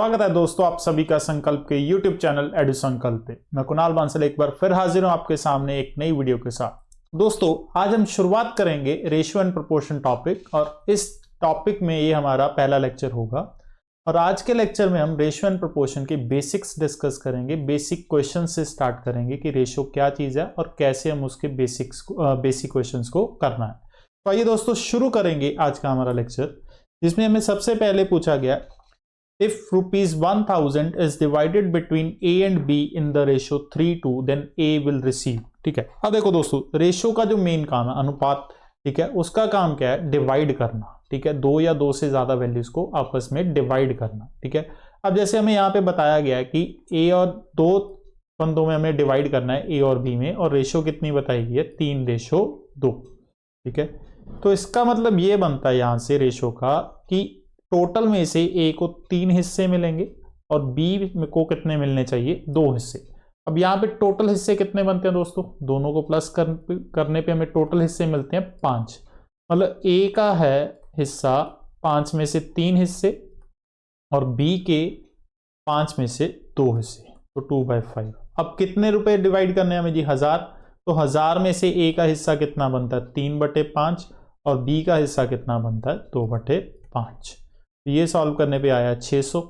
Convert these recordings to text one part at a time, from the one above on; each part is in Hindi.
स्वागत है दोस्तों आप सभी का संकल्प के YouTube चैनल एडु संकल्प पे। मैं कुणाल बांसल एक बार फिर हाजिर हूं आपके सामने एक नई वीडियो के साथ। दोस्तों आज हम शुरुआत करेंगे रेशियो एंड प्रोपोर्शन टॉपिक और इस टॉपिक में ये हमारा पहला लेक्चर होगा। और आज के लेक्चर में हम रेशियो एंड प्रोपोर्शन के बेसिक्स डिस्कस करेंगे। बेसिक क्वेश्चन से स्टार्ट करेंगे कि रेशियो क्या चीज है और कैसे हम उसके बेसिक क्वेश्चंस को करना है। तो आइए दोस्तों शुरू करेंगे आज का हमारा लेक्चर, जिसमें हमें सबसे पहले पूछा गया if rupees 1000 is divided between A and B in the ratio 3:2 then A will receive। ठीक है, अब देखो दोस्तों रेशियो का जो मेन काम है अनुपात, ठीक है, उसका काम क्या है? डिवाइड करना। ठीक है, दो या दो से ज्यादा वैल्यूज को आपस में डिवाइड करना। ठीक है, अब जैसे हमें यहाँ पे बताया गया है कि A और दो बंदों में हमें डिवाइड करना है A और B में, और रेशियो कितनी बताई गई है? 3:2। ठीक है, तो इसका मतलब ये बनता है यहाँ से रेशियो का कि टोटल में से ए को 3 हिस्से मिलेंगे और बी को कितने मिलने चाहिए? 2 हिस्से। अब यहाँ पे टोटल हिस्से कितने बनते हैं दोस्तों? दोनों को प्लस करने पे हमें टोटल हिस्से मिलते हैं 5। मतलब ए का है हिस्सा 5 में से 3 हिस्से और बी के 5 में से 2 हिस्से, तो 2/5। अब कितने रुपए डिवाइड करने हैं हमें जी? 1000। तो 1000 में से ए का हिस्सा कितना बनता है? 3/5 और बी का हिस्सा कितना बनता है? 2/5। ये सॉल्व करने पे आया 600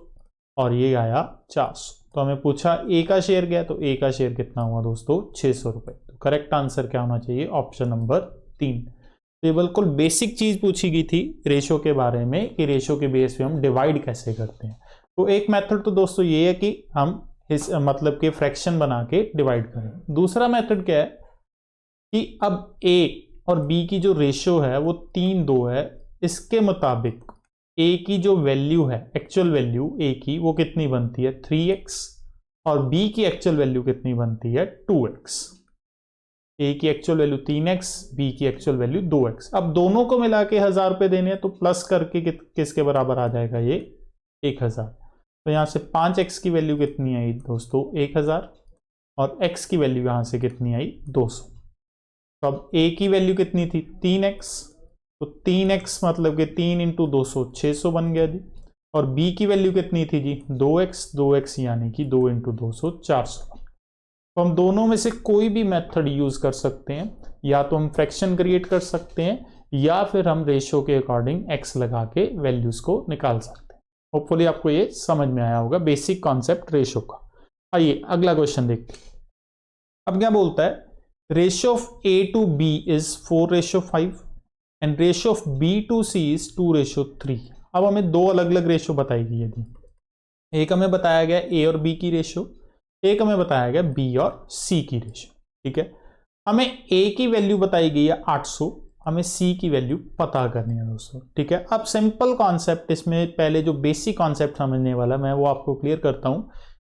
और ये आया 400। तो हमें पूछा ए का शेयर क्या है, तो ए का शेयर कितना हुआ दोस्तों? 600 रुपए। तो करेक्ट आंसर क्या होना चाहिए? Option number 3। तो ये बिल्कुल बेसिक चीज पूछी गई थी रेशियो के बारे में कि रेशियो के बेस पे हम डिवाइड कैसे करते हैं। तो एक मेथड तो दोस्तों ये है कि हम इस मतलब के फ्रैक्शन बना के डिवाइड करें। दूसरा मेथड क्या है कि अब ए और बी की जो रेशियो है वो 3:2 है, इसके मुताबिक ए की जो वैल्यू है, एक्चुअल वैल्यू ए की, वो कितनी बनती है? 3x और बी की एक्चुअल वैल्यू कितनी बनती है? 2x। ए की एक्चुअल वैल्यू 3x, बी की एक्चुअल वैल्यू 2x। अब दोनों को मिला के 1000 रुपए देने हैं तो प्लस करके किसके बराबर आ जाएगा? ये 1000। तो यहां से 5x की वैल्यू कितनी आई दोस्तों? 1000 और x की वैल्यू यहां से कितनी आई? 200। तो अब ए की वैल्यू कितनी थी? 3x, तो 3x मतलब कि 3 × 200 600 बन गया जी। और b की वैल्यू कितनी थी जी? 2x यानी कि 2 × 200 400। तो हम दोनों में से कोई भी मेथड यूज कर सकते हैं, या तो हम फ्रैक्शन क्रिएट कर सकते हैं या फिर हम रेशियो के अकॉर्डिंग x लगा के वैल्यूज को निकाल सकते हैं। होपफुली आपको ये समझ में आया होगा बेसिक कॉन्सेप्ट रेशियो का। आइए अगला क्वेश्चन देखते हैं। अब क्या बोलता है? Ratio of A to B is 4:5 and ratio of B to C is 2:3। अब हमें दो अलग अलग रेशियो बताई गई है जी। एक हमें बताया गया A और B की रेशियो, एक हमें बताया गया B और C की रेशियो। ठीक है, हमें A की वैल्यू बताई गई है 800, हमें C की वैल्यू पता करनी है दोस्तों। ठीक है, अब सिंपल कॉन्सेप्ट, इसमें पहले जो बेसिक कॉन्सेप्ट समझने वाला मैं वो आपको क्लियर करता हूं।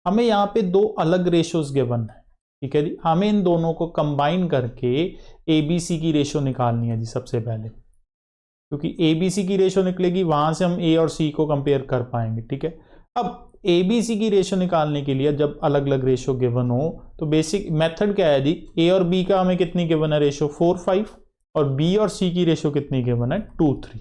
हमें यहाँ पे दो अलग रेशियोज गिवन है। ठीक है जी, हमें इन दोनों को कंबाइन करके ABC की रेशियो निकालनी है जी सबसे पहले, क्योंकि ABC की रेशियो निकलेगी वहां से हम A और C को कंपेयर कर पाएंगे। ठीक है, अब ABC की रेशियो निकालने के लिए जब अलग अलग रेशियो गिवन हो तो बेसिक मेथड क्या है जी? A और B का हमें कितनी गिवन है रेशियो? 4:5 और B और C की रेशियो कितनी गिवन है? 2:3।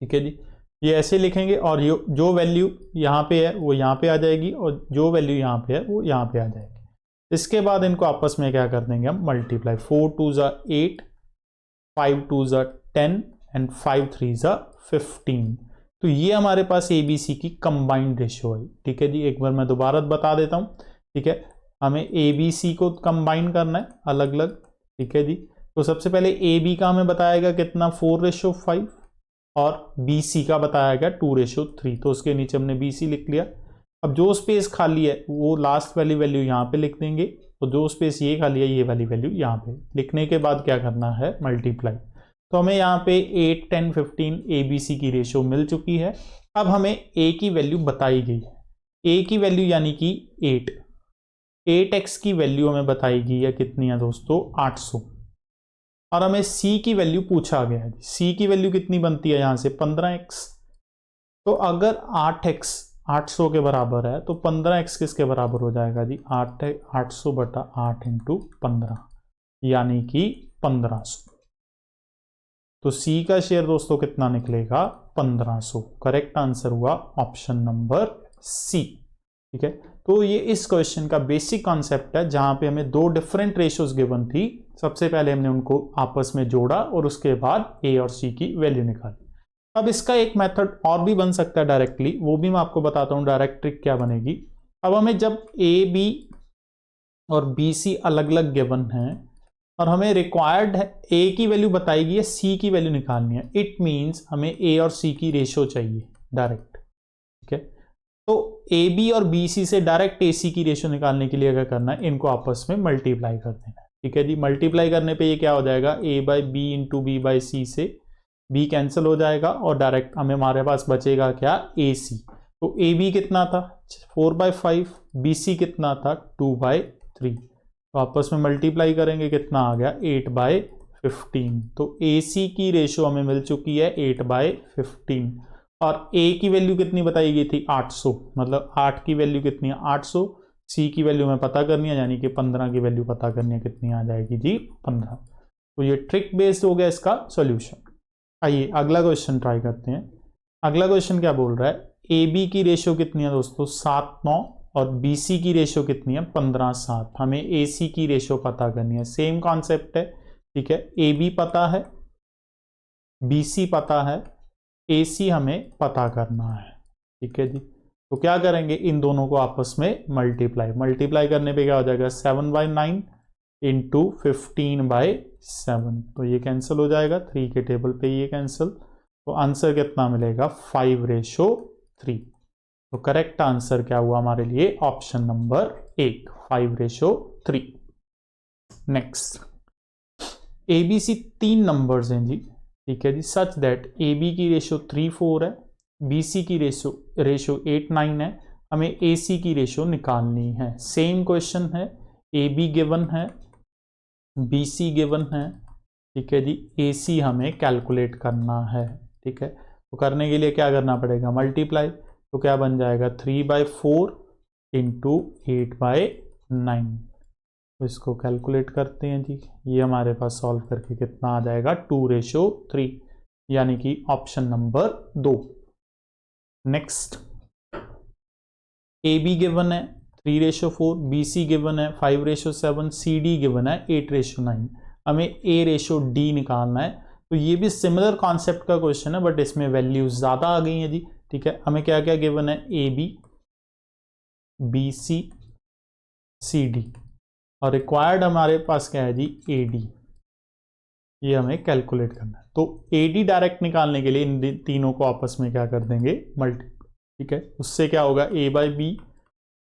ठीक है जी, ये ऐसे लिखेंगे और जो वैल्यू यहाँ पे है वो यहाँ पे आ जाएगी और जो वैल्यू यहाँ पे है वो यहाँ पे आ जाएगी। इसके बाद इनको आपस में क्या कर देंगे हम? मल्टीप्लाई। 4 2 = 8, 5 2 = 10 एंड 5 3 = 15। तो ये हमारे पास ABC की कंबाइंड रेशियो है। ठीक है जी, एक बार मैं दोबारा बता देता हूँ। ठीक है, हमें ABC को कंबाइन करना है अलग अलग। ठीक है जी, तो सबसे पहले AB का हमें बताएगा कितना? 4:5 और BC का बताएगा 2:3। तो उसके नीचे हमने BC लिख लिया। अब जो स्पेस खाली है वो लास्ट वाली वैल्यू यहाँ पे लिख देंगे, तो जो स्पेस ये खाली है ये वाली वैल्यू यहाँ पे लिखने के बाद क्या करना है? मल्टीप्लाई। तो हमें यहाँ पे 8 10 15 ABC की रेशियो मिल चुकी है। अब हमें A की वैल्यू बताई गई है। A की वैल्यू यानी कि 8x की वैल्यू हमें बताई गई है कितनी है दोस्तों? 800। और हमें C की वैल्यू पूछा गया है। C की वैल्यू कितनी बनती है यहाँ से? 15x। तो अगर 8x 800 के बराबर है तो 15x किसके बराबर हो जाएगा जी? 800/8 × 15 यानी कि 1500। तो C का शेयर दोस्तों कितना निकलेगा? 1500। करेक्ट आंसर हुआ ऑप्शन नंबर सी। ठीक है, तो ये इस क्वेश्चन का बेसिक कॉन्सेप्ट है, जहां पे हमें दो डिफरेंट रेशियोज गिवन थी। सबसे पहले हमने उनको आपस में जोड़ा और उसके बाद ए और सी की वैल्यू निकाली। अब इसका एक मेथड और भी बन सकता है डायरेक्टली, वो भी मैं आपको बताता हूं डायरेक्ट ट्रिक क्या बनेगी। अब हमें जब ए बी और बी सी अलग अलग गिवन है और हमें रिक्वायर्ड है ए की वैल्यू बताएगी है, सी की वैल्यू निकालनी है, इट मीन्स हमें ए और सी की रेशियो चाहिए डायरेक्ट। ठीक है, तो ए बी और बी सी से डायरेक्ट ए सी की रेशियो निकालने के लिए क्या करना है, इनको आपस में मल्टीप्लाई कर देना है। ठीक है जी, मल्टीप्लाई करने पे ये क्या हो जाएगा, A by B into B by C से बी कैंसिल हो जाएगा और डायरेक्ट हमारे पास बचेगा क्या, ए सी। तो ए बी कितना था 4/5, बी सी कितना था 2/3, तो आपस में मल्टीप्लाई करेंगे कितना आ गया 8/15। तो ए सी की रेशियो हमें मिल चुकी है 8/15 और ए की वैल्यू कितनी बताई गई थी 800, मतलब 8 की वैल्यू कितनी है 800, सी की वैल्यू हमें पता करनी है यानी कि 15 की वैल्यू पता करनी है, कितनी आ जाएगी जी 15। तो ये ट्रिक बेस्ड हो गया इसका सॉल्यूशन। आइए अगला क्वेश्चन ट्राई करते हैं। अगला क्वेश्चन क्या बोल रहा है, ए बी की रेशियो कितनी है दोस्तों 7/9 और बी सी की रेशियो कितनी है 15/7। हमें ए सी की रेशियो पता करनी है, सेम कॉन्सेप्ट है। ठीक है, ए बी पता है, बी सी पता है, ए सी हमें पता करना है। ठीक है जी, तो क्या करेंगे, इन दोनों को आपस में मल्टीप्लाई करने पे क्या हो जाएगा 7/9 इंटू 15/7, तो ये कैंसिल हो जाएगा, 3 के टेबल पे ये कैंसिल, तो आंसर कितना मिलेगा 5/3। तो करेक्ट आंसर क्या हुआ हमारे लिए, option number 1 5/3। Next, A B C 3 numbers हैं जी। ठीक है जी, सच दैट ए बी की रेशियो 3/4 है, बी सी की रेशियो 8/9 है, हमें ए सी की रेशियो निकालनी है। सेम क्वेश्चन है, ए बी गिवन है, बी सी गिवन है। ठीक है जी, ए सी हमें कैलकुलेट करना है। ठीक है, तो करने के लिए क्या करना पड़ेगा, मल्टीप्लाई, तो क्या बन जाएगा 3/4 इंटू 8/9। तो इसको कैलकुलेट करते हैं जी, ये हमारे पास सॉल्व करके कितना आ जाएगा 2/3, यानी कि option number 2। Next, A B given है 3/4, बी सी गिवन है 5/7, सी डी गिवन है 8/9, हमें ए रेशियो डी निकालना है। तो ये भी सिमिलर कॉन्सेप्ट का क्वेश्चन है बट इसमें वैल्यूज ज़्यादा आ गई हैं जी। ठीक है, हमें क्या क्या गिवन है, A B, B C, C D, और रिक्वायर्ड हमारे पास क्या है जी ए डी, ये हमें कैलकुलेट करना है। तो ए डी डायरेक्ट निकालने के लिए इन तीनों को आपस में क्या कर देंगे मल्टी। ठीक है, उससे क्या होगा A by B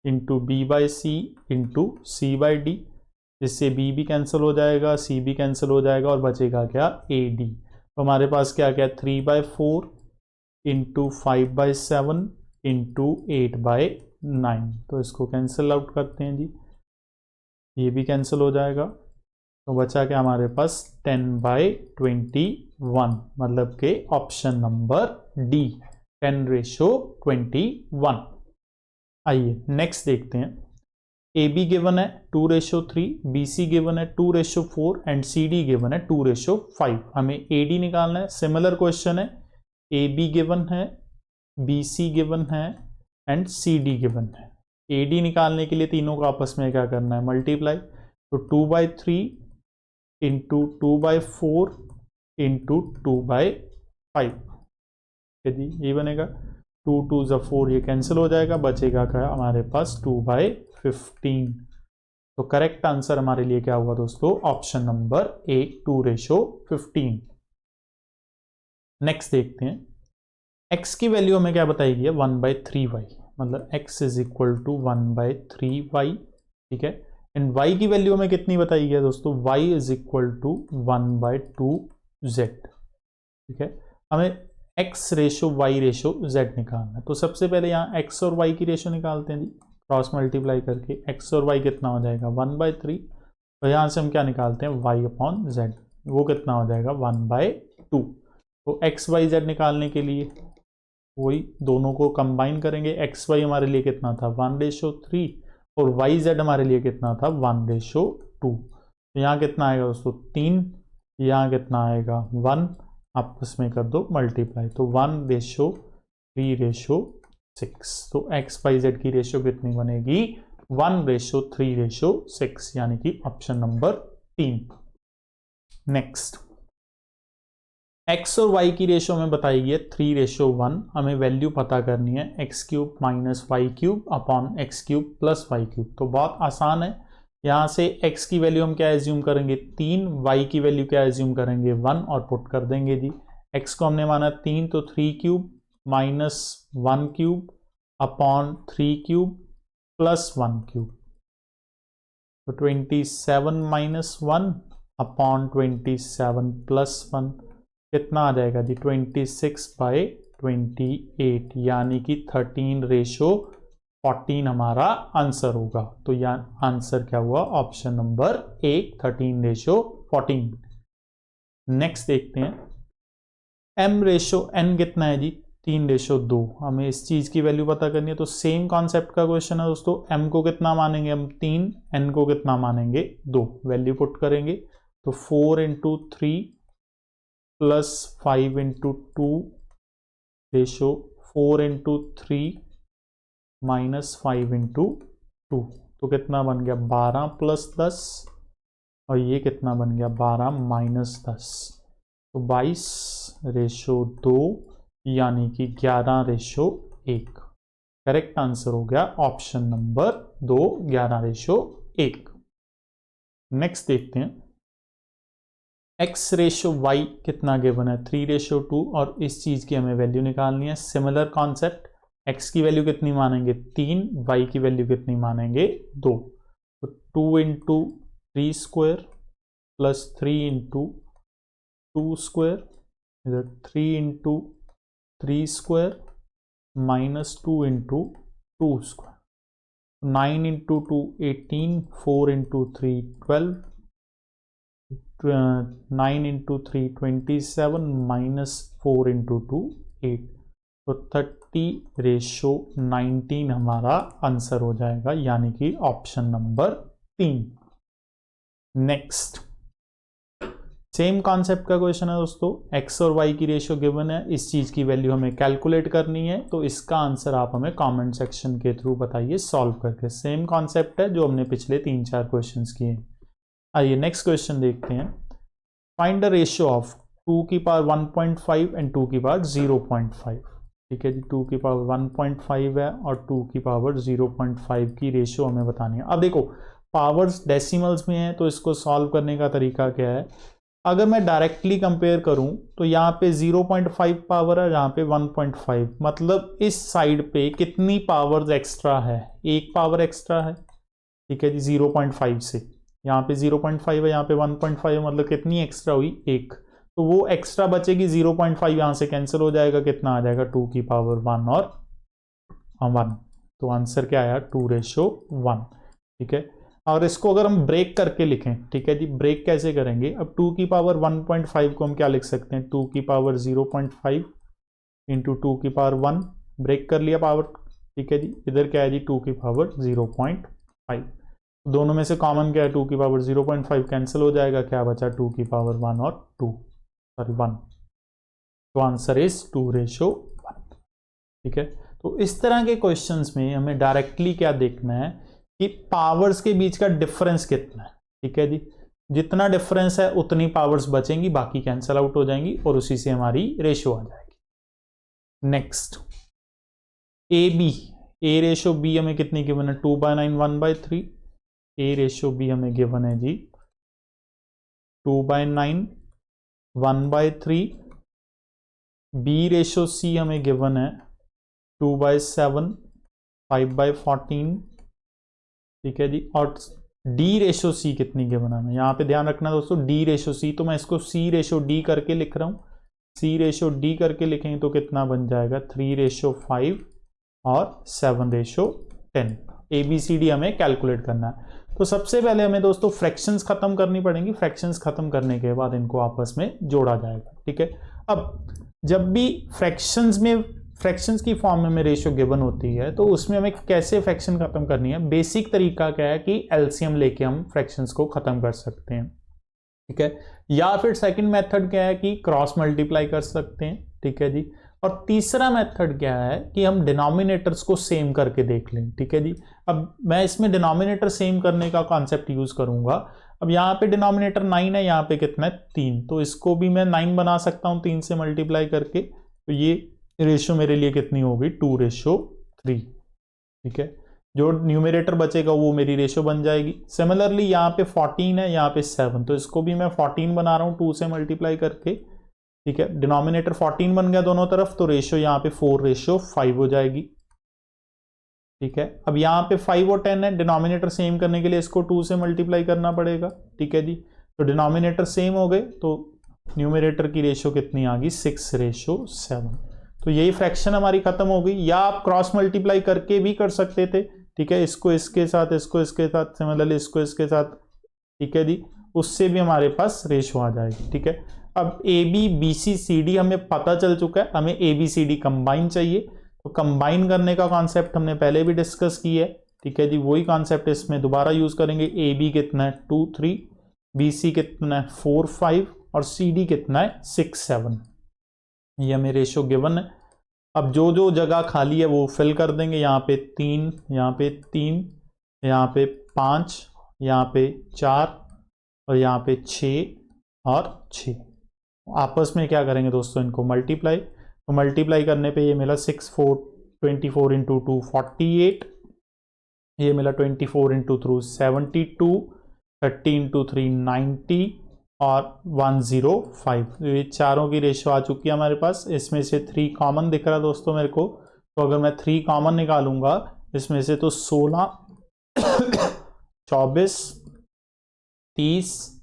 into B by C into C by D, जिससे बी भी कैंसिल हो जाएगा, सी भी कैंसिल हो जाएगा और बचेगा क्या ए डी। तो हमारे पास क्या क्या 3/4 इंटू 5/7 इंटू 8/9, तो इसको कैंसिल आउट करते हैं जी, ये भी कैंसिल हो जाएगा। तो बचा क्या हमारे पास 10/21, मतलब के ऑप्शन नंबर डी 10/21। आइए नेक्स्ट देखते हैं, ए बी गिवन है 2/3, बी सी गिवन है 2/4 एंड सी डी गिवन है 2/5। हमें ए डी निकालना है। सिमिलर क्वेश्चन है, ए बी गिवन है, बी सी गिवन है एंड सी डी गिवन है। ए डी निकालने के लिए तीनों को आपस में क्या करना है मल्टीप्लाई, तो 2/3 इंटू 2/4 इंटू 2/5। यदि ये बनेगा 2 2 ज़ा 4, ये कैंसिल हो जाएगा, बचेगा क्या हमारे पास 2/15। तो करेक्ट आंसर हमारे लिए क्या हुआ दोस्तों, ऑप्शन नंबर ए 2/15। नेक्स्ट देखते हैं, x की वैल्यू हमें क्या बताई गई है 1/3y, मतलब x is equal to 1/3y। ठीक है, एंड y की वैल्यू हमें कितनी बताई गई है दोस्तों, y is equal to 1/2z। ठीक है, हमें x ratio y ratio z निकालना है। तो सबसे पहले यहाँ x और y की रेशो निकालते हैं जी, क्रॉस मल्टीप्लाई करके x और y कितना हो जाएगा 1/3, तो यहाँ से हम क्या निकालते हैं y/z, वो कितना हो जाएगा 1/2। तो x y z निकालने के लिए वही दोनों को कंबाइन करेंगे, एक्स वाई हमारे लिए कितना था 1/3 और वाई जेड हमारे लिए कितना था 1/2। तो यहाँ कितना आएगा दोस्तों 3, यहाँ कितना आएगा 1, आपस में कर दो मल्टीप्लाई, तो 1/3/6 6। तो एक्स वाई जेड की रेशियो कितनी बनेगी? 1:3:6, यानी कि ऑप्शन नंबर 3। नेक्स्ट, एक्स और वाई की रेशियो हमें बताई गई है 3:1। हमें वैल्यू पता करनी है x³ - y³ upon x³ + y³। तो बहुत आसान है, यहाँ से x की वैल्यू हम क्या एज्यूम करेंगे? 3, y की वैल्यू क्या एज्यूम करेंगे? 1, और पुट कर देंगे जी। x को हमने माना 3, तो 3³ - 1³ अपॉन 3³ + 1³। तो 27 - 1 अपॉन 27 + 1 कितना आ जाएगा जी? 26/28, यानी कि 13:14 हमारा आंसर होगा। तो यहाँ आंसर क्या हुआ? Option number 1, 13:14। नेक्स्ट देखते हैं, m/n कितना है जी? 3:2। हमें इस चीज की वैल्यू पता करनी है, तो सेम कॉन्सेप्ट का क्वेश्चन है दोस्तों। m को कितना मानेंगे हम? 3, n को कितना मानेंगे? 2। वैल्यू पुट करेंगे तो 4 × 3 + 5 × 2 रेशो 4 × 3 - 5 × 2, तो कितना बन गया? 12 + 10, और ये कितना बन गया? 12 - 10, तो 22:2, यानी कि 11:1। करेक्ट आंसर हो गया ऑप्शन नंबर 2, 11:1। नेक्स्ट देखते हैं, x/y कितना गिवन है? 3:2, और इस चीज की हमें वैल्यू निकालनी है। सिमिलर कॉन्सेप्ट, x की वैल्यू कितनी मानेंगे? 3, y की वैल्यू कितनी मानेंगे? 2। तो 2 × 3² + 3 × 2², इधर 3 × 3² - 2 × 2²। 9 × 2 18, 4 × 3 12, 9 × 3 27 - 4 × 2 8। तो 30:19 हमारा आंसर हो जाएगा, यानी कि option number 3। Next, same concept का क्वेश्चन है दोस्तों। x और y की रेशियो गिवन है, इस चीज की वैल्यू हमें कैलकुलेट करनी है। तो इसका आंसर आप हमें कमेंट सेक्शन के थ्रू बताइए सॉल्व करके। सेम कॉन्सेप्ट है जो हमने पिछले 3-4 क्वेश्चंस किए। आइए नेक्स्ट क्वेश्चन देखते हैं। Find the ratio of 2⁻1.5 and 2⁻0.5। ठीक है जी, 2⁻1.5 है और 2⁻0.5 की रेशियो हमें बतानी है। अब देखो, पावर्स डेसिमल्स में है, तो इसको सॉल्व करने का तरीका क्या है? अगर मैं डायरेक्टली कंपेयर करूं तो यहाँ पे 0.5 पावर है, यहाँ पे 1.5, मतलब इस साइड पे कितनी पावर्स एक्स्ट्रा है? एक पावर एक्स्ट्रा है। ठीक है जी, 0.5 से यहाँ पे 0.5 है, यहाँ पे 1.5 है, मतलब कितनी एक्स्ट्रा हुई? 1। तो वो एक्स्ट्रा बचेगी 0.5, यहाँ से कैंसिल हो जाएगा। कितना आ जाएगा? 2⁻1 और 1। तो आंसर क्या आया? 2:1। ठीक है, और इसको अगर हम ब्रेक करके लिखें, ठीक है जी, ब्रेक कैसे करेंगे? अब 2⁻1.5 को हम क्या लिख सकते हैं? 2⁻0.5 × 2⁻1, ब्रेक कर लिया पावर। ठीक है जी, इधर क्या है जी? 2⁻0.5। दोनों में से कॉमन क्या है? 2⁻0.5 कैंसिल हो जाएगा, क्या बचा? 2⁻1 और 1। तो आंसर इज 2:1। ठीक है, तो इस तरह के क्वेश्चंस में हमें डायरेक्टली क्या देखना है कि पावर्स के बीच का डिफरेंस कितना है। ठीक है जी, जितना डिफरेंस है उतनी पावर्स बचेंगी, बाकी कैंसिल आउट हो जाएंगी, और उसी से हमारी रेशियो आ जाएगी। नेक्स्ट, a/b हमें कितनी गिवन है? 2/9 1/3। a/b हमें गिवन है जी 2/9 1/3। b/c हमें गिवन है 2/7 5/14। ठीक है जी, और d/c कितनी गिवन है? यहाँ पे ध्यान रखना दोस्तों, d/c, तो मैं इसको c/d करके लिख रहा हूँ। c/d करके लिखेंगे तो कितना बन जाएगा? 3/5 और 7/10। ABCD हमें कैलकुलेट करना है। तो सबसे पहले हमें दोस्तों फ्रैक्शंस खत्म करनी पड़ेंगी। फ्रैक्शंस खत्म करने के बाद इनको आपस में जोड़ा जाएगा। ठीक है, अब जब भी फ्रैक्शंस की फॉर्म में रेशियो गिवन होती है, तो उसमें हमें कैसे फ्रैक्शन खत्म करनी है? बेसिक तरीका क्या है कि एलसीएम लेके हम फ्रैक्शंस को खत्म कर सकते हैं। ठीक है, या फिर सेकंड मेथड क्या है कि क्रॉस मल्टीप्लाई कर सकते हैं। ठीक है जी, और तीसरा मेथड क्या है कि हम डिनोमिनेटर्स को सेम करके देख लें। ठीक है जी, अब मैं इसमें डिनोमिनेटर सेम करने का कॉन्सेप्ट यूज करूंगा। अब यहाँ पे डिनोमिनेटर 9 है, यहाँ पे कितना है 3, तो इसको भी मैं 9 बना सकता हूँ 3 से मल्टीप्लाई करके। तो ये रेशो मेरे लिए कितनी होगी 2:3। ठीक है, जो न्यूमरेटर बचेगा वो मेरी रेशो बन जाएगी। सिमिलरली यहाँ पे 14 है, यहाँ पे 7, तो इसको भी मैं 14 बना रहा हूँ 2 से मल्टीप्लाई करके। ठीक है, डिनोमिनेटर 14 बन गया दोनों तरफ, तो रेशो यहाँ पे 4:5 हो जाएगी। ठीक है, अब यहाँ पे 5 और 10 है, डिनोमिनेटर सेम करने के लिए इसको 2 से मल्टीप्लाई करना पड़ेगा। ठीक है जी, तो डिनोमिनेटर सेम हो गए, तो न्यूमरेटर की रेशो कितनी आ गई 6:7। तो यही फ्रैक्शन हमारी खत्म हो गई। या आप क्रॉस मल्टीप्लाई करके भी कर सकते थे। ठीक है, इसको इसके साथ, इसको इसके साथ, सिमिलरली इसको इसके साथ। ठीक है जी, उससे भी हमारे पास रेशो आ जाएगी। ठीक है, अब A B B C C D हमें पता चल चुका है, हमें A B C D combine चाहिए। तो कंबाइन करने का कॉन्सेप्ट हमने पहले भी डिस्कस किया है। ठीक है जी, वही कॉन्सेप्ट इसमें दोबारा यूज करेंगे। ए बी कितना है 2 3, बी सी कितना है 4 5 और सी डी कितना है 6 7। ये हमें रेशो गिवन है। अब जो जो जगह खाली है वो फिल कर देंगे। यहाँ पे 3, यहाँ पे 3, यहाँ पे 5, यहाँ पे 4 और यहाँ पे 6 और 6। आपस में क्या करेंगे दोस्तों, इनको मल्टीप्लाई। तो मल्टीप्लाई करने पे ये मिला 6 4 24 इंटू 2 48, ये मिला 24 इंटू 3 72, 30 इंटू 3 90 और 105। ये चारों की रेशो आ चुकी है हमारे पास। इसमें से 3 कॉमन दिख रहा है दोस्तों मेरे को, तो अगर मैं 3 कॉमन निकालूंगा इसमें से, तो 16 24 30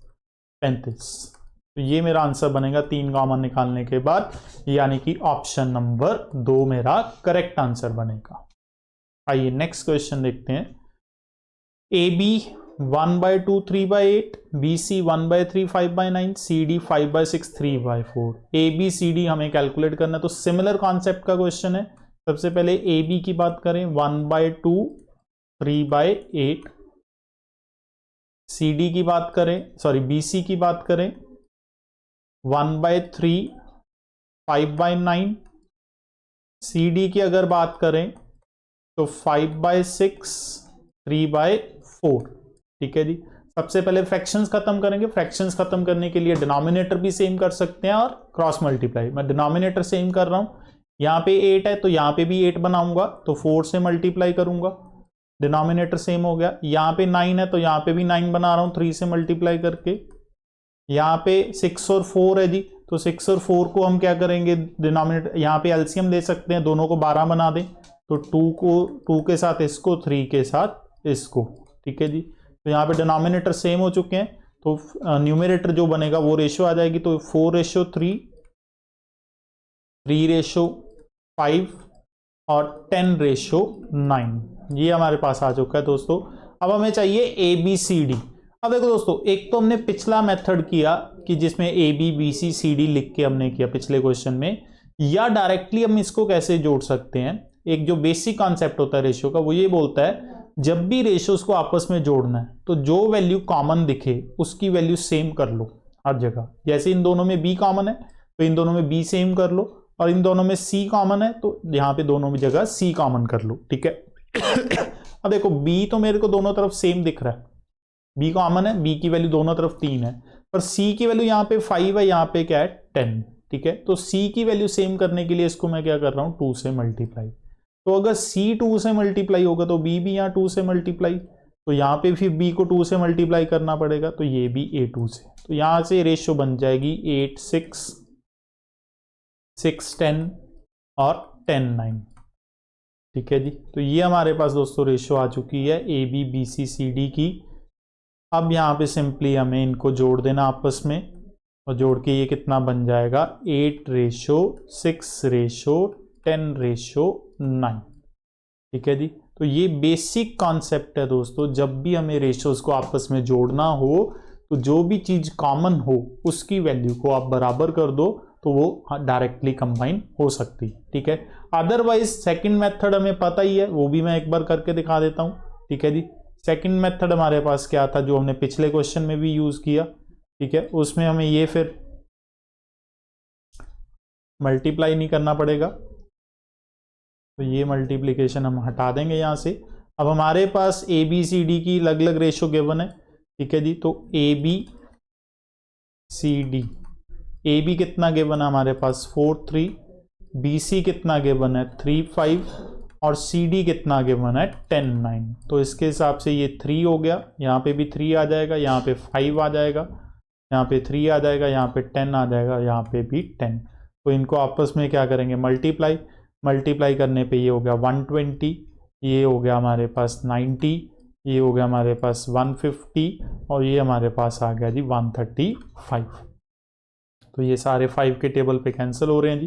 35। तो ये मेरा आंसर बनेगा 3 कॉमन निकालने के बाद, यानी कि ऑप्शन नंबर 2 मेरा करेक्ट आंसर बनेगा। आइए नेक्स्ट क्वेश्चन देखते हैं। A B 1/2 3/8, B C 1/3 5/9, C D 5/6 3/4। A B C D हमें कैलकुलेट करना है, तो सिमिलर कॉन्सेप्ट का क्वेश्चन है। सबसे पहले ए बी की बात करें 1/2 3/8, सी डी की बात करें, सॉरी बी सी की बात करें 1/3 5/9, सी डी की अगर बात करें तो 5/6 3/4। ठीक है जी, सबसे पहले फ्रैक्शंस खत्म करेंगे। फ्रैक्शंस खत्म करने के लिए डिनोमिनेटर भी सेम कर सकते हैं और क्रॉस मल्टीप्लाई। मैं डिनोमिनेटर सेम कर रहा हूं, यहाँ पे 8 है तो यहाँ पे भी 8 बनाऊंगा, तो 4 से मल्टीप्लाई करूंगा, डिनोमिनेटर सेम हो गया। यहाँ पे 9 है तो यहाँ पे भी 9 बना रहा हूं 3 से मल्टीप्लाई करके। यहाँ पे 6 और 4 है जी, तो 6 और 4 को हम क्या करेंगे, डिनोमिनेटर यहाँ पे एलसीएम ले सकते हैं, दोनों को 12 बना दें, तो 2 के साथ इसको, 3 के साथ इसको। ठीक है जी, तो यहाँ पे डिनोमिनेटर सेम हो चुके हैं, तो न्यूमरेटर जो बनेगा वो रेशो आ जाएगी। तो 4:3, 3:5 और 10:9, ये हमारे पास आ चुका है दोस्तों। अब हमें चाहिए ए बी सी डी। अब देखो दोस्तों, एक तो हमने पिछला मेथड किया कि जिसमें A B B C C D लिख के हमने किया पिछले क्वेश्चन में, या डायरेक्टली हम इसको कैसे जोड़ सकते हैं। एक जो बेसिक कॉन्सेप्ट होता है रेशियो का, वो ये बोलता है जब भी रेशियोज को आपस में जोड़ना है तो जो वैल्यू कॉमन दिखे उसकी वैल्यू सेम कर लो हर जगह। जैसे इन दोनों में बी कॉमन है तो इन दोनों में बी सेम कर लो, और इन दोनों में सी कॉमन है तो यहाँ पे दोनों में जगह सी कॉमन कर लो। ठीक है, अब देखो बी तो मेरे को दोनों तरफ सेम दिख रहा है, बी कॉमन है, बी की वैल्यू दोनों तरफ 3 है, पर सी की वैल्यू यहाँ पे 5 है, यहाँ पे क्या है 10। ठीक है, तो सी की वैल्यू सेम करने के लिए इसको मैं क्या कर रहा हूँ 2 से मल्टीप्लाई। तो अगर C 2 से मल्टीप्लाई होगा तो B भी यहाँ 2 से मल्टीप्लाई, तो यहाँ पे फिर B को 2 से मल्टीप्लाई करना पड़ेगा, तो ये भी A2 से। तो यहाँ से रेशियो बन जाएगी 8 6 6 10 और 10 9। ठीक है जी, तो ये हमारे पास दोस्तों रेशियो आ चुकी है A B B C C D की। अब यहाँ पे सिंपली हमें इनको जोड़ देना आपस में, और जोड़ के ये कितना बन जाएगा 8:6:10:9। ठीक है जी, तो ये बेसिक कॉन्सेप्ट है दोस्तों। जब भी हमें रेशियोज को आपस में जोड़ना हो तो जो भी चीज कॉमन हो उसकी वैल्यू को आप बराबर कर दो तो वो डायरेक्टली कंबाइन हो सकती है। ठीक है, अदरवाइज सेकंड मेथड हमें पता ही है, वो भी मैं एक बार करके दिखा देता हूं। ठीक है जी, सेकंड मेथड हमारे पास क्या था जो हमने पिछले क्वेश्चन में भी यूज किया। ठीक है, उसमें हमें ये फिर मल्टीप्लाई नहीं करना पड़ेगा, तो ये मल्टीप्लिकेशन हम हटा देंगे यहाँ से। अब हमारे पास ए बी सी डी की अलग अलग रेशो गिवन है, ठीक है जी। तो A B C D, A B कितना गिवन है हमारे पास 4 3, बी सी कितना गिवन है 3 5 और सी डी कितना गिवन है 10 9। तो इसके हिसाब से ये 3 हो गया, यहाँ पे भी 3 आ जाएगा, यहाँ पे 5 आ जाएगा, यहाँ पे 3 आ जाएगा, यहाँ पे 10 आ जाएगा, यहाँ पे भी 10। तो इनको आपस में क्या करेंगे मल्टीप्लाई, मल्टीप्लाई करने पे ये हो गया 120, ये हो गया हमारे पास 90, ये हो गया हमारे पास 150 और ये हमारे पास आ गया जी 135। तो ये सारे 5 के टेबल पे कैंसिल हो रहे हैं जी।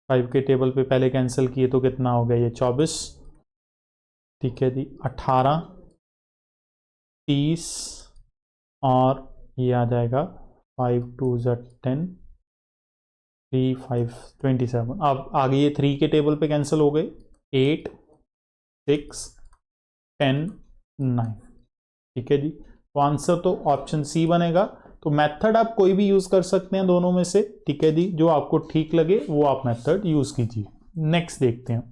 5 के टेबल पे पहले कैंसिल किए तो कितना हो गया ये 24, ठीक है जी, 18 30 और ये आ जाएगा 5 2 10 3 5 27। अब आगे ये 3 के टेबल पे कैंसिल हो गए, 8 6 10 9, ठीक है जी। तो आंसर तो ऑप्शन सी बनेगा। तो मेथड आप कोई भी यूज कर सकते हैं दोनों में से, ठीक है जी, जो आपको ठीक लगे वो आप मेथड यूज कीजिए। नेक्स्ट देखते हैं,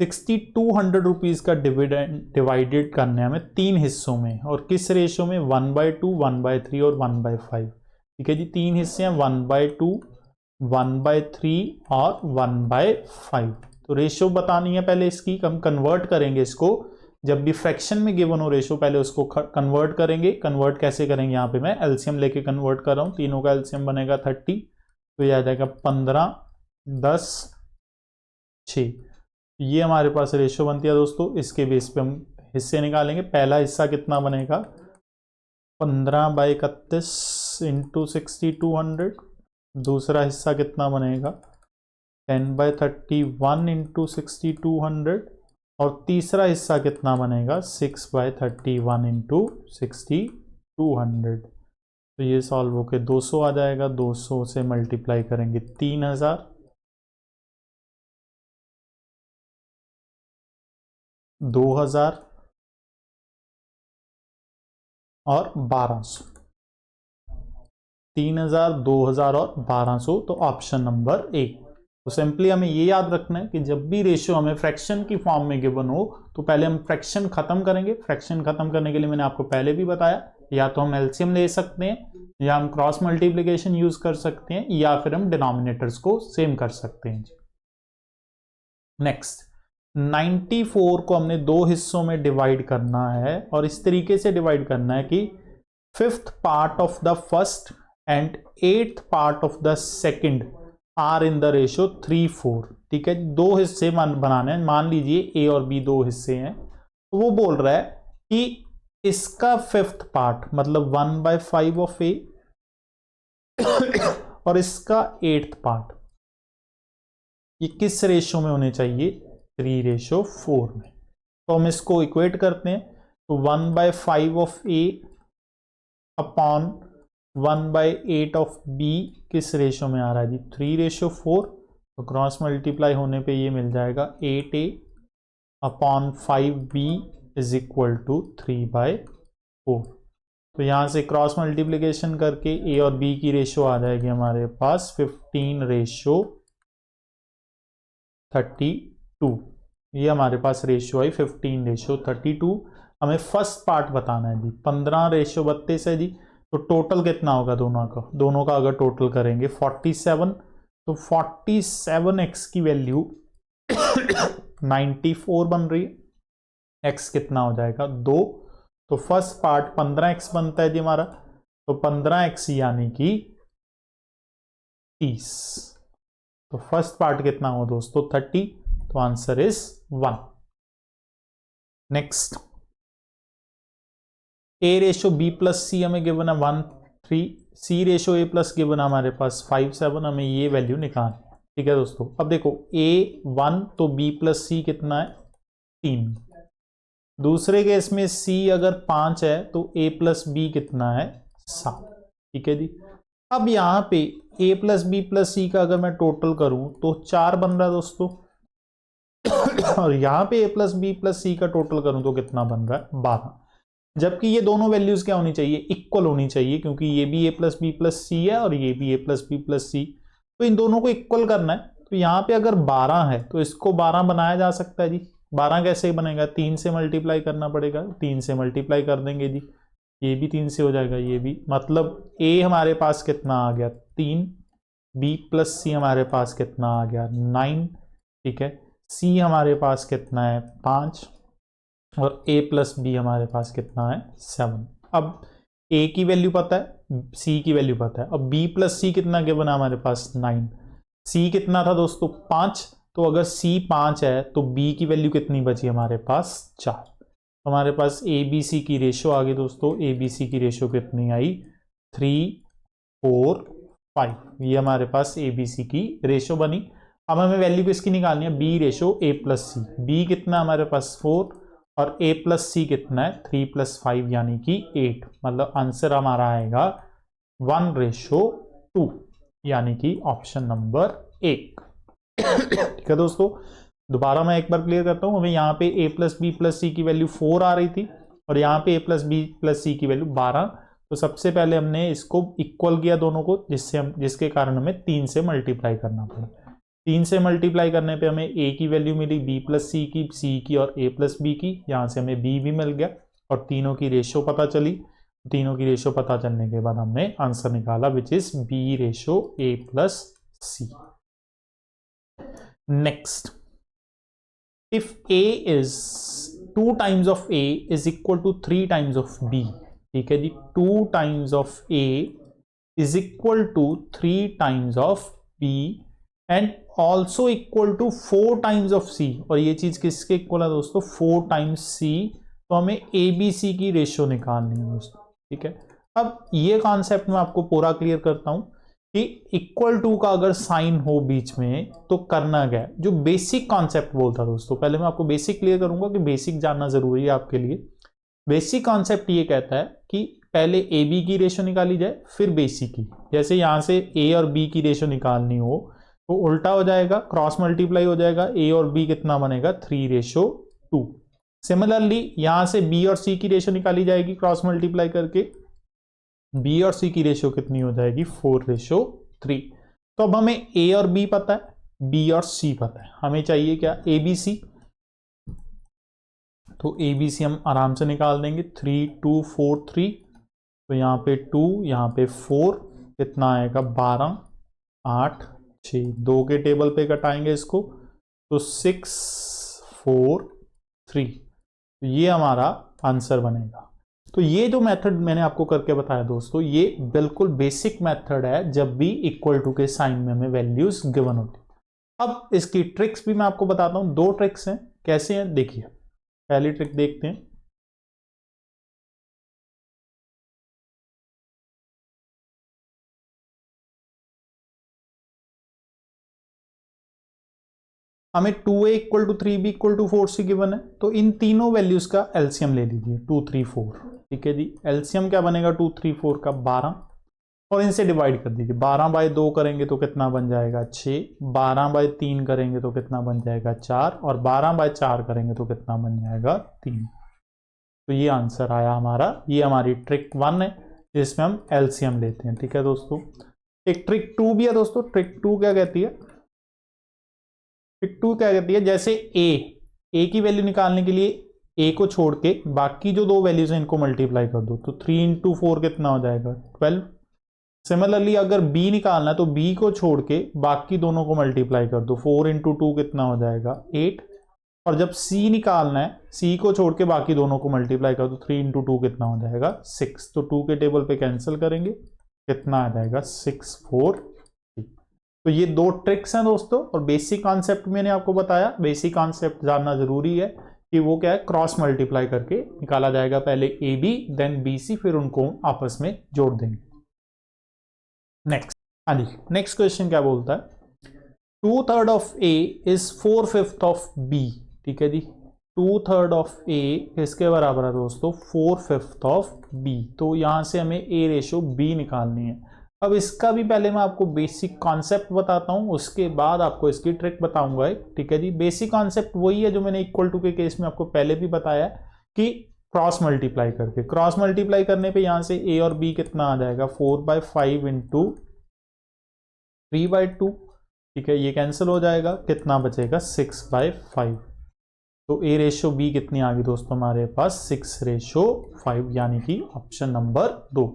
6200 रुपीज का डिविडेंड डिवाइडेड करने हमें 3 हिस्सों में, और किस रेशो में 1/2 1/3 और 1/5, ठीक है जी। 3 हिस्से हैं 1/2 1/3 और 1/5। तो रेशो बतानी है पहले इसकी, हम कन्वर्ट करेंगे इसको। जब भी फ्रैक्शन में गिवन हो रेशो पहले उसको कन्वर्ट करेंगे। कन्वर्ट कैसे करेंगे, यहाँ पे मैं एलसीएम लेके कन्वर्ट कर रहा हूँ। तीनों का एलसीएम बनेगा 30, तो ये आ जाएगा 15 10 6। ये हमारे पास रेशो बनती है दोस्तों। इसके बेस पे हम हिस्से निकालेंगे। पहला हिस्सा कितना बनेगा 15/31 इंटू 6200। दूसरा हिस्सा कितना बनेगा 10/31 इंटू 6200 और तीसरा हिस्सा कितना बनेगा 6/31 इंटू 6200। तो ये सॉल्व होके 200 आ जाएगा। 200 से मल्टीप्लाई करेंगे 3000, 2000 और 1200। 3000 2000 और 1200, तो ऑप्शन नंबर ए। तो सिंपली हमें ये याद रखना है कि जब भी रेशियो हमें फ्रैक्शन की फॉर्म में गिवन हो तो पहले हम फ्रैक्शन खत्म करेंगे। फ्रैक्शन खत्म करने के लिए मैंने आपको पहले भी बताया, या तो हम एलसीएम ले सकते हैं, या हम क्रॉस मल्टीप्लिकेशन यूज कर सकते हैं, या फिर हम डिनोमिनेटर्स को सेम कर सकते हैं। नेक्स्ट 94 को हमने 2 हिस्सों में डिवाइड करना है, और इस तरीके से डिवाइड करना है कि 5th part of the first and 8th part of the second are in the ratio 3/4, ठीक है। 2 हिस्से बनाने हैं। मान लीजिए ए और बी 2 हिस्से हैं, तो वो बोल रहा है कि इसका 5th पार्ट मतलब 1/5 ऑफ ए और इसका 8th पार्ट ये किस रेशियो में होने चाहिए 3/4 में। तो हम इसको इक्वेट करते हैं। तो 1/5 of A upon 1/8 of B किस रेशो में आ रहा है जी 3/4। तो क्रॉस मल्टीप्लाई होने पे ये मिल जाएगा 8a upon 5b is equal to 3/4। तो यहाँ से क्रॉस मल्टीप्लिकेशन करके ए और बी की रेशो आ जाएगी हमारे पास 15/32। ये हमारे पास रेशियो आई 15/32। हमें फर्स्ट पार्ट बताना है जी 15/32 है जी। तो टोटल कितना होगा दोनों का अगर टोटल करेंगे 47। तो 47x की वैल्यू 94 बन रही है। x कितना हो जाएगा 2। तो फर्स्ट पार्ट 15x बनता है जी हमारा। तो 15x यानी कि 30। तो फर्स्ट पार्ट कितना हो दोस्तों 30। तो आंसर इज 1। नेक्स्ट A/B+C हमें गिवन है 1 3, C/A+ गिवन है हमारे पास 5 7। हमें ये वैल्यू निकालनी है, ठीक है दोस्तों। अब देखो A1 तो B+C कितना है 3। दूसरे केस में C अगर 5 है तो A+B कितना है 7, ठीक है जी। अब यहाँ पे A+B+C का अगर मैं टोटल करूं तो 4 बन रहा है दोस्तों और यहाँ पे A+B+C का टोटल करूं तो कितना बन रहा है 12। जबकि ये दोनों वैल्यूज क्या होनी चाहिए इक्वल होनी चाहिए, क्योंकि ये भी A+B+C है और ये भी A+B+C। तो इन दोनों को इक्वल करना है। तो यहाँ पे अगर 12 है तो इसको 12 बनाया जा सकता है जी। 12 कैसे बनेगा, 3 से मल्टीप्लाई करना पड़ेगा, 3 से मल्टीप्लाई कर देंगे जी, ये भी 3 से हो जाएगा, ये भी, मतलब ए हमारे पास कितना आ गया 3, बी प्लस सी हमारे पास कितना आ गया 9, ठीक है, सी हमारे पास कितना है 5 और ए प्लस बी हमारे पास कितना है 7। अब ए की वैल्यू पता है, सी की वैल्यू पता है, अब बी प्लस सी कितना क्या बना हमारे पास 9, सी कितना था दोस्तों 5, तो अगर सी 5 है तो बी की वैल्यू कितनी बची हमारे पास 4। हमारे पास ए बी सी की रेशो आ गई दोस्तों, ए बी सी की रेशो कितनी आई 3, 4, 5, ये हमारे पास ए बी सी की रेशो बनी। अब हमें वैल्यू किसकी निकालनी है, B ratio A plus C, B कितना हमारे पास 4 और ए प्लस सी कितना है 3 + 5 यानी कि 8, मतलब आंसर हमारा आएगा 1:2 यानी कि ऑप्शन नंबर 1। ठीक है दोस्तों, दोबारा मैं एक बार क्लियर करता हूं, हमें यहाँ पे ए प्लस बी प्लस सी की वैल्यू 4 आ रही थी और यहाँ पे ए प्लस बी प्लस सी की वैल्यू 12। तो सबसे पहले हमने इसको इक्वल किया दोनों को, जिसके कारण हमें 3 से मल्टीप्लाई करना पड़ा। 3 से मल्टीप्लाई करने पे हमें ए की वैल्यू मिली बी प्लस सी की और ए प्लस बी की, यहाँ से हमें बी भी मिल गया और तीनों की रेशो पता चली। तीनों की रेशो पता चलने के बाद हमने आंसर निकाला which is B ratio A plus C. Next, if A is 2 times of A is equal to 3 times of B, ठीक है जी, 2 times of A is equal to 3 times of B and also equal to 4 times of C, और ये चीज किसके इक्वल है दोस्तों 4 टाइम्स सी, तो हमें ए बी सी की रेशियो निकालनी है दोस्तों। ठीक है, अब ये कॉन्सेप्ट मैं आपको पूरा क्लियर करता हूं कि इक्वल टू का अगर साइन हो बीच में तो करना क्या है, जो बेसिक कॉन्सेप्ट बोलता दोस्तों। पहले मैं आपको बेसिक क्लियर करूंगा कि बेसिक जानना जरूरी है आपके लिए। बेसिक कॉन्सेप्ट ये कहता है कि पहले ए बी की रेशियो निकाली जाए फिर बेसिक की। जैसे यहां से ए और बी की रेशियो निकालनी हो तो उल्टा हो जाएगा, क्रॉस मल्टीप्लाई हो जाएगा, ए और बी कितना बनेगा 3:2। सिमिलरली यहां से बी और सी की रेशियो निकाली जाएगी क्रॉस मल्टीप्लाई करके, बी और सी की रेशियो कितनी हो जाएगी 4:3। तो अब हमें ए और बी पता है, बी और सी पता है, हमें चाहिए क्या ए बी सी। तो ए बी सी हम आराम से निकाल देंगे, 3 2 4 3, तो यहाँ पे 2 यहाँ पे 4 कितना आएगा 12 8 6, 2 के टेबल पे कटाएंगे इसको तो 6 4 3, तो ये हमारा आंसर बनेगा। तो ये जो मेथड मैंने आपको करके बताया दोस्तों, ये बिल्कुल बेसिक मेथड है जब भी इक्वल टू के साइन में हमें वैल्यूज गिवन होती। अब इसकी ट्रिक्स भी मैं आपको बताता हूं, 2 ट्रिक्स हैं। कैसे हैं देखिए, पहली ट्रिक देखते हैं। हमें 2a = 3b = 4c गिवन है, तो इन तीनों वैल्यूज का एलसीएम ले लीजिए 2 3 4। ठीक है जी, एलसीएम क्या बनेगा 2 3 4 का 12, और इनसे डिवाइड कर दीजिए। 12/2 करेंगे तो कितना बन जाएगा 6, 12/3 करेंगे तो कितना बन जाएगा 4, और 12/4 करेंगे तो कितना बन जाएगा 3। तो ये आंसर आया हमारा। ये हमारी ट्रिक 1 है जिसमें हम एलसीएम लेते हैं। ठीक है दोस्तों, एक ट्रिक 2 भी है दोस्तों। ट्रिक 2 क्या कहती है, ट्रिक 2 क्या कहती है, जैसे ए की वैल्यू निकालने के लिए ए को छोड़ के बाकी जो 2 वैल्यूज हैं इनको मल्टीप्लाई कर दो, तो 3 × 4 कितना हो जाएगा 12। सिमिलरली अगर बी निकालना है तो बी को छोड़ के बाकी दोनों को मल्टीप्लाई कर दो, 4 × 2 कितना हो जाएगा 8, और जब सी निकालना है सी को छोड़ के बाकी दोनों को मल्टीप्लाई कर दो, 3 × 2 कितना हो जाएगा 6। तो 2 के टेबल पे कैंसिल करेंगे, कितना आ जाएगा 6 4। तो ये 2 ट्रिक्स हैं दोस्तों, और बेसिक कॉन्सेप्ट मैंने आपको बताया। बेसिक कॉन्सेप्ट जानना जरूरी है कि वो क्या है, क्रॉस मल्टीप्लाई करके निकाला जाएगा, पहले A B then B C, फिर उनको आपस में जोड़ देंगे। नेक्स्ट, हाँ जी, नेक्स्ट क्वेश्चन क्या बोलता है, 2/3 of A is 4/5 of B. ठीक है जी, 2/3 ऑफ ए इसके बराबर है दोस्तों 4/5 ऑफ बी। तो यहां से हमें ए रेशो बी निकालनी है। अब इसका भी पहले मैं आपको बेसिक कॉन्सेप्ट बताता हूं, उसके बाद आपको इसकी ट्रिक बताऊंगा। ठीक है जी, बेसिक कॉन्सेप्ट वही है जो मैंने इक्वल टू के केस में आपको पहले भी बताया कि क्रॉस मल्टीप्लाई करके, क्रॉस मल्टीप्लाई करने पे यहां से ए और बी कितना आ जाएगा 4/5 × 3/2, ठीक है, ये कैंसिल हो जाएगा, कितना बचेगा 6/5। तो ए रेशो बी कितनी आ गई दोस्तों हमारे पास 6/5, यानी कि ऑप्शन नंबर 2।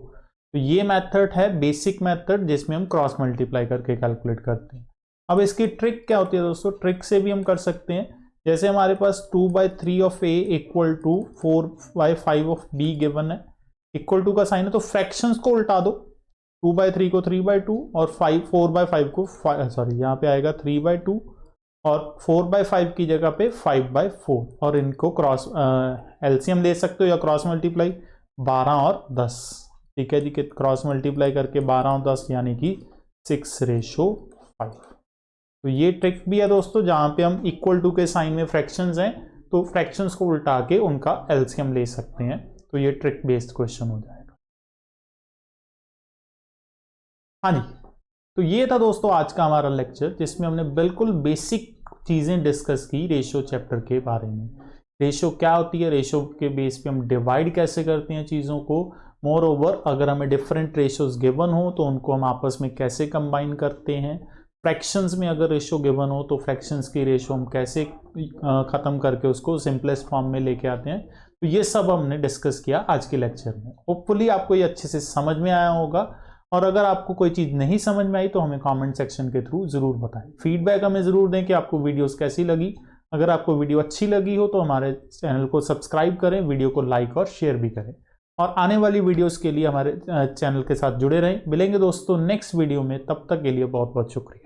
तो ये मेथड है बेसिक मेथड जिसमें हम क्रॉस मल्टीप्लाई करके कैलकुलेट करते हैं। अब इसकी ट्रिक क्या होती है दोस्तों, ट्रिक से भी हम कर सकते हैं। जैसे हमारे पास 2/3 of A equal to 4/5 of B given है, इक्वल टू का साइन है तो फ्रैक्शंस को उल्टा दो, 2/3 को 3/2 और 4/5 को सॉरी यहाँ पे आएगा 3/2 और 4/5 की जगह पे 5/4, और इनको क्रॉस एलसीएम ले सकते हो या क्रॉस मल्टीप्लाई 12 और 10, ठीक है जी, कि क्रॉस मल्टीप्लाई करके 12 और 10 यानी कि 6/5। तो ये ट्रिक भी है दोस्तों, जहां पे हम इक्वल टू के साइन में फ्रैक्शंस हैं तो फ्रैक्शंस को उल्टा के उनका एलसीएम ले सकते हैं। तो ये ट्रिक बेस्ड क्वेश्चन हो जाएगा। हाँ जी, तो ये था दोस्तों आज का हमारा लेक्चर, जिसमें हमने बिल्कुल बेसिक चीजें डिस्कस की रेशियो चैप्टर के बारे में। रेशियो क्या होती है, रेशियो के बेस पे हम डिवाइड कैसे करते हैं चीज़ों को, मोर ओवर अगर हमें डिफरेंट रेशियोज गिवन हो तो उनको हम आपस में कैसे कंबाइन करते हैं, फ्रैक्शंस में अगर रेशियो गिवन हो तो फ्रैक्शंस की रेशियो हम कैसे ख़त्म करके उसको सिंपलेस्ट फॉर्म में लेके आते हैं। तो ये सब हमने डिस्कस किया आज के लेक्चर में। होपफुली आपको ये अच्छे से समझ में आया होगा, और अगर आपको कोई चीज़ नहीं समझ में आई तो हमें कमेंट सेक्शन के थ्रू ज़रूर बताएं। फीडबैक हमें ज़रूर दें कि आपको वीडियोस कैसी लगी। अगर आपको वीडियो अच्छी लगी हो तो हमारे चैनल को सब्सक्राइब करें, वीडियो को लाइक और शेयर भी करें, और आने वाली वीडियोस के लिए हमारे चैनल के साथ जुड़े रहें। मिलेंगे दोस्तों नेक्स्ट वीडियो में, तब तक के लिए बहुत बहुत शुक्रिया।